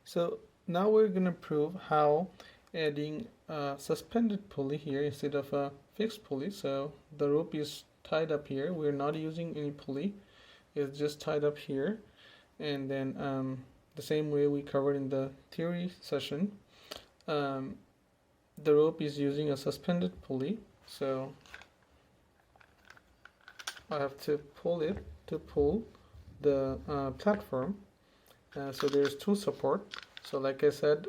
So now we're going to prove how adding a suspended pulley here instead of a fixed pulley. So the rope is tied up here. We're not using any pulley. It's just tied up here. And then the same way we covered in the theory session, the rope is using a suspended pulley. So I have to pull it to pull the platform. So there's two support. So like I said,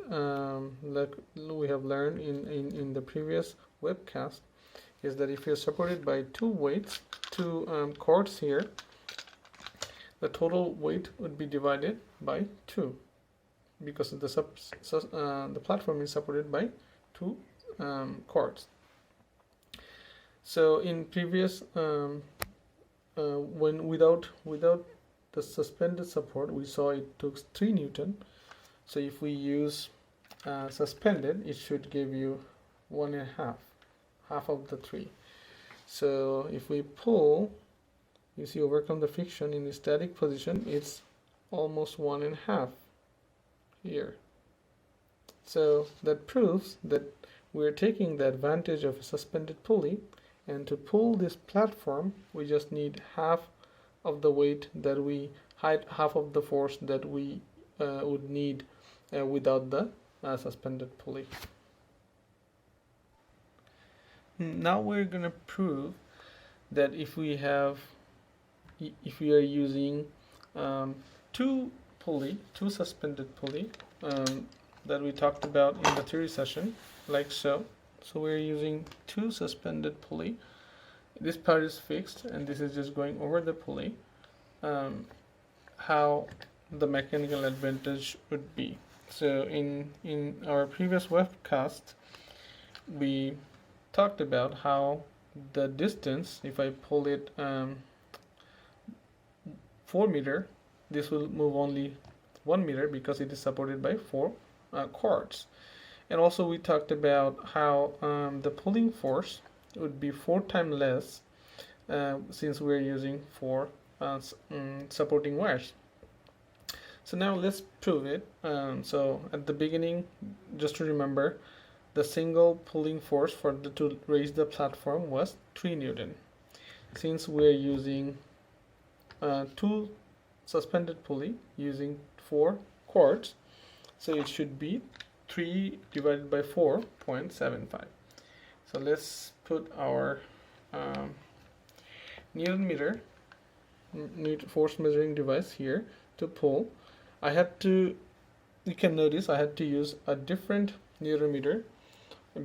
like we have learned in the previous webcast, is that if you're supported by two weights, two cords here, the total weight would be divided by 2 because the platform is supported by two cords. So in previous, when without the suspended support, we saw it took 3 Newton. So if we use suspended, it should give you 1.5, half of the 3. So if we pull, you see, overcome the friction in the static position, it's almost 1.5 here. So that proves that we're taking the advantage of a suspended pulley, and to pull this platform, we just need half of the weight that we half of the force that we would need without the suspended pulley. Now we're going to prove that if we are using two suspended pulley that we talked about in the theory session, like so. So we're using two suspended pulley. This part is fixed and this is just going over the pulley. How the mechanical advantage would be. So in our previous webcast, we talked about how the distance, if I pull it 4 meter, this will move only 1 meter because it is supported by 4 cords. And also we talked about how the pulling force would be 4 times less since we're using 4 supporting wires. So now let's prove it. So at the beginning, just to remember, the single pulling force to raise the platform was 3 Newton. Since we're using 2 suspended pulley using 4 cords, so it should be 3 divided by 4.75. So let's put our Newton meter, force measuring device here to pull. You can notice I had to use a different Newton meter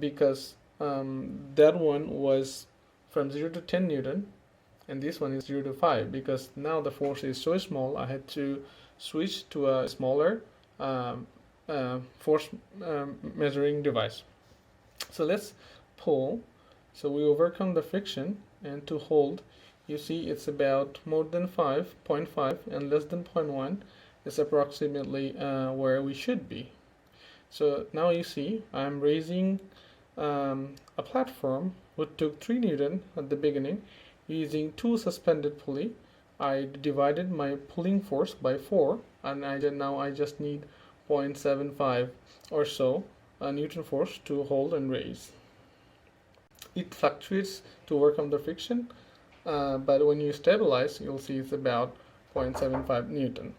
because that one was from 0 to 10 Newton and this one is 0 to 5, because now the force is so small I had to switch to a smaller force measuring device. So let's pull. So we overcome the friction, and to hold, you see it's about more than 0.5 and less than 0.1 is approximately where we should be. So now you see I'm raising a platform which took 3 Newton at the beginning using 2 suspended pulley. I divided my pulling force by 4 and now I just need 0.75 or so Newton force to hold and raise. It fluctuates to overcome the friction, but when you stabilize, you'll see it's about 0.75 Newton.